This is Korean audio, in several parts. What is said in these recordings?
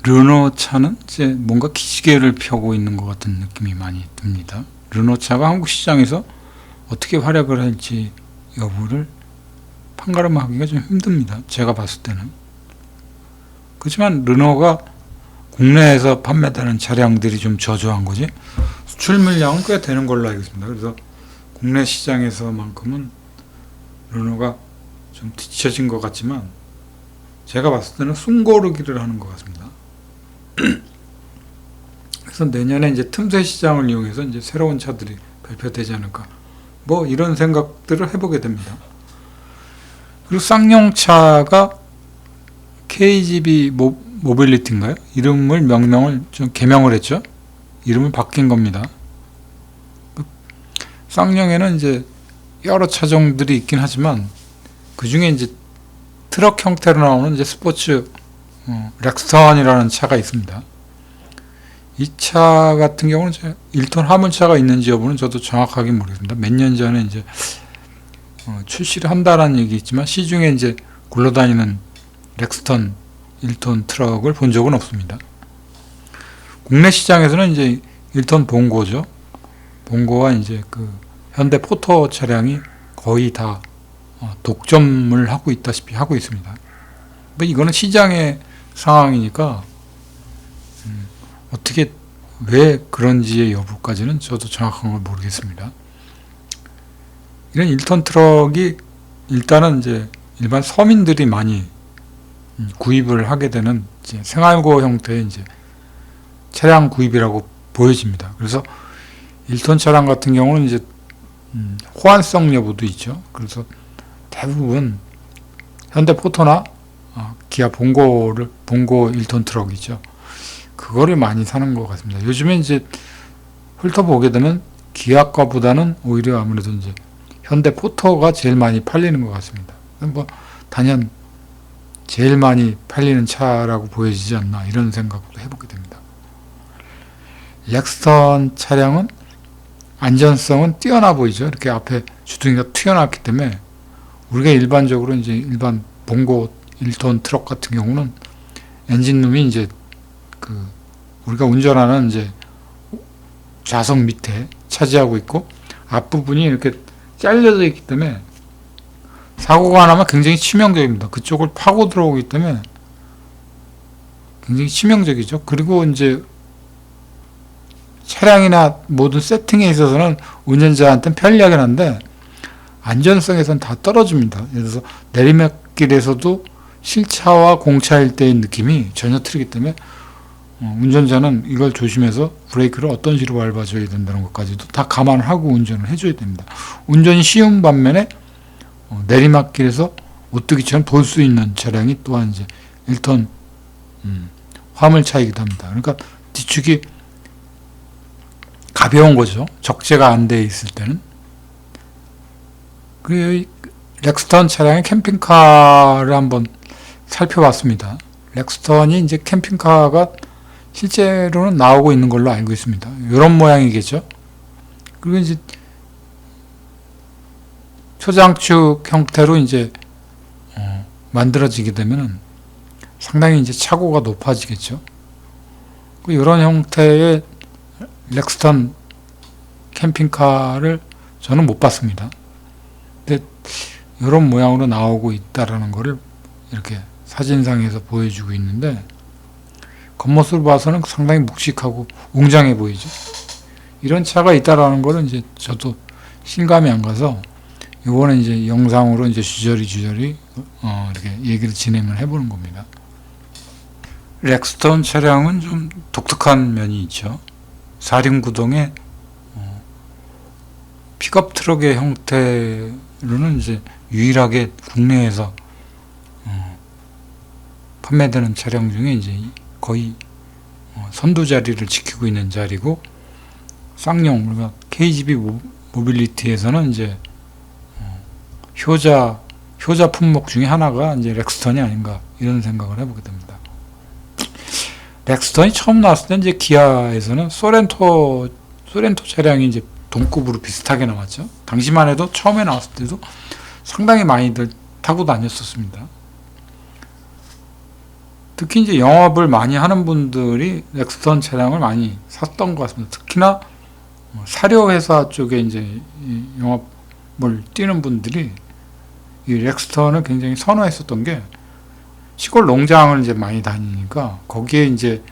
르노 차는 이제 뭔가 기지개를 펴고 있는 것 같은 느낌이 많이 듭니다. 르노 차가 한국 시장에서 어떻게 활약을 할지 여부를 판가름하기가 좀 힘듭니다. 제가 봤을 때는. 그렇지만 르노가 국내에서 판매되는 차량들이 좀 저조한 거지 수출 물량은 꽤 되는 걸로 알고 있습니다. 그래서 국내 시장에서만큼은 르노가 좀 뒤처진 것 같지만 제가 봤을 때는 숨고르기를 하는 것 같습니다. 그래서 내년에 이제 틈새 시장을 이용해서 이제 새로운 차들이 발표되지 않을까 뭐 이런 생각들을 해보게 됩니다. 그리고 쌍용차가 KGB 모빌리티인가요? 이름을 명명을 좀 개명을 했죠. 이름을 바뀐 겁니다. 쌍용에는 이제 여러 차종들이 있긴 하지만 그 중에 이제 트럭 형태로 나오는 이제 스포츠 렉스턴이라는 차가 있습니다. 이 차 같은 경우는 1톤 화물차가 있는지 여부는 저도 정확하게 모르겠습니다. 몇 년 전에 이제 출시를 한다라는 얘기 있지만 시중에 이제 굴러다니는 렉스턴 1톤 트럭을 본 적은 없습니다. 국내 시장에서는 이제 1톤 봉고죠. 봉고와 이제 그 현대 포터 차량이 거의 다 독점을 하고 있다시피 하고 있습니다. 뭐 이거는 시장의 상황이니까 어떻게 왜 그런지의 여부까지는 저도 정확한 걸 모르겠습니다. 이런 1톤 트럭이 일단은 이제 일반 서민들이 많이 구입을 하게 되는 이제 생활고 형태의 이제 차량 구입이라고 보여집니다. 그래서 1톤 차량 같은 경우는 이제 호환성 여부도 있죠. 그래서 대부분 현대 포터나 기아 봉고 1톤 트럭이죠. 그거를 많이 사는 것 같습니다. 요즘에 이제 훑어보게 되면 기아 거보다는 오히려 아무래도 이제 현대 포터가 제일 많이 팔리는 것 같습니다. 뭐 단연 제일 많이 팔리는 차라고 보여지지 않나 이런 생각도 해보게 됩니다. 렉스턴 차량은 안전성은 뛰어나 보이죠. 이렇게 앞에 주둥이가 튀어나왔기 때문에 우리가 일반적으로 이제 일반 봉고 1톤 트럭 같은 경우는 엔진룸이 이제 그 우리가 운전하는 이제 좌석 밑에 차지하고 있고 앞부분이 이렇게 잘려져 있기 때문에 사고가 나면 굉장히 치명적입니다. 그쪽을 파고 들어오기 때문에 굉장히 치명적이죠. 그리고 이제 차량이나 모든 세팅에 있어서는 운전자한테는 편리하긴 한데 안전성에서는 다 떨어집니다. 예를 들어서 내리막길에서도 실차와 공차일 때의 느낌이 전혀 틀리기 때문에 운전자는 이걸 조심해서 브레이크를 어떤 식으로 밟아줘야 된다는 것까지도 다 감안하고 운전을 해줘야 됩니다. 운전이 쉬운 반면에 내리막길에서 오뚜기처럼 돌 수 있는 차량이 또한 이제 1톤 화물차이기도 합니다. 그러니까 뒤축이 가벼운 거죠. 적재가 안 돼 있을 때는. 그리고 렉스턴 차량의 캠핑카를 한번 살펴봤습니다. 렉스턴이 이제 캠핑카가 실제로는 나오고 있는 걸로 알고 있습니다. 이런 모양이겠죠. 그리고 이제 초장축 형태로 이제 만들어지게 되면은 상당히 이제 차고가 높아지겠죠. 이런 형태의 렉스턴 캠핑카를 저는 못 봤습니다. 근데 이런 모양으로 나오고 있다라는 거를 이렇게 사진상에서 보여주고 있는데 겉모습을 봐서는 상당히 묵직하고 웅장해 보이죠. 이런 차가 있다라는 거는 이제 저도 실감이 안 가서 이번에 이제 영상으로 이제 주저리 이렇게 얘기를 진행을 해보는 겁니다. 렉스턴 차량은 좀 독특한 면이 있죠. 4륜구동의 픽업 트럭의 형태로는 이제 유일하게 국내에서 판매되는 차량 중에 이제 거의 선두 자리를 지키고 있는 자리고 쌍용 그러니까 KGB 모빌리티에서는 이제 효자 품목 중에 하나가 이제 렉스턴이 아닌가 이런 생각을 해보게 됩니다. 렉스턴이 처음 나왔을 때 이제 기아에서는 소렌토 차량이 이제 동급으로 비슷하게 나왔죠. 당시만 해도 처음에 나왔을 때도 상당히 많이들 타고 다녔었습니다. 특히 이제 영업을 많이 하는 분들이 렉스턴 차량을 많이 샀던 것 같습니다. 특히나 사료 회사 쪽에 이제 이 영업을 뛰는 분들이 이 렉스턴을 굉장히 선호했었던 게, 시골 농장을 이제 많이 다니니까 거기에 이제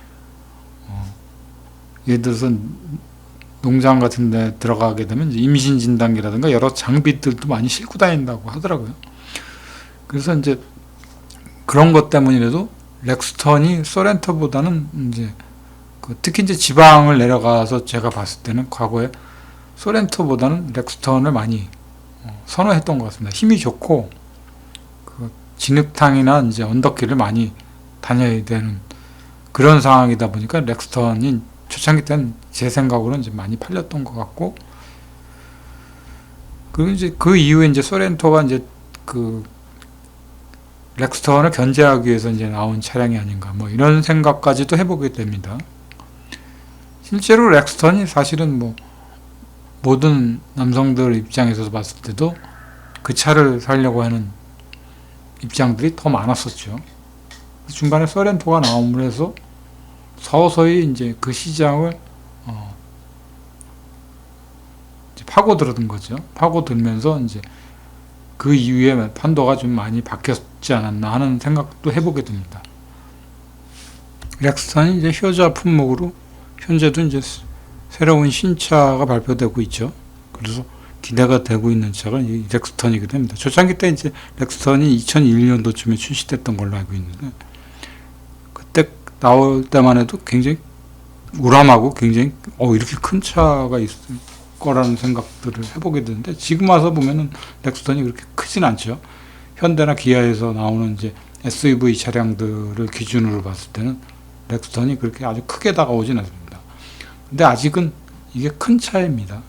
예를 들어서 농장 같은 데 들어가게 되면 이제 임신 진단기라든가 여러 장비들도 많이 싣고 다닌다고 하더라고요. 그래서 이제 그런 것 때문이라도 렉스턴이 소렌토보다는 이제 특히 이제 지방을 내려가서 제가 봤을 때는 과거에 소렌토보다는 렉스턴을 많이 선호했던 것 같습니다. 힘이 좋고 그 진흙탕이나 이제 언덕길을 많이 다녀야 되는 그런 상황이다 보니까 렉스턴이 초창기 때는 제 생각으로는 이제 많이 팔렸던 것 같고, 그리고 이제 그 이후에 이제 소렌토가 이제 그 렉스턴을 견제하기 위해서 이제 나온 차량이 아닌가, 뭐 이런 생각까지도 해보게 됩니다. 실제로 렉스턴이 사실은 뭐 모든 남성들 입장에서 봤을 때도 그 차를 사려고 하는 입장들이 더 많았었죠. 중간에 소렌토가 나오면서 서서히 이제 그 시장을 이제 파고들은 거죠. 파고들면서 이제 그 이후에 판도가 좀 많이 바뀌었지 않았나 하는 생각도 해보게 됩니다. 렉스턴이 이제 효자 품목으로 현재도 이제 새로운 신차가 발표되고 있죠. 그래서 기대가 되고 있는 차가 이 렉스턴이기도 합니다. 초창기 때 이제 렉스턴이 2001년도쯤에 출시됐던 걸로 알고 있는데, 그때 나올 때만 해도 굉장히 우람하고 굉장히 이렇게 큰 차가 있을 거라는 생각들을 해보게 되는데, 지금 와서 보면은 렉스턴이 그렇게 크진 않죠. 현대나 기아에서 나오는 이제 SUV 차량들을 기준으로 봤을 때는 렉스턴이 그렇게 아주 크게 다가오진 않습니다. 근데 아직은 이게 큰 차입니다.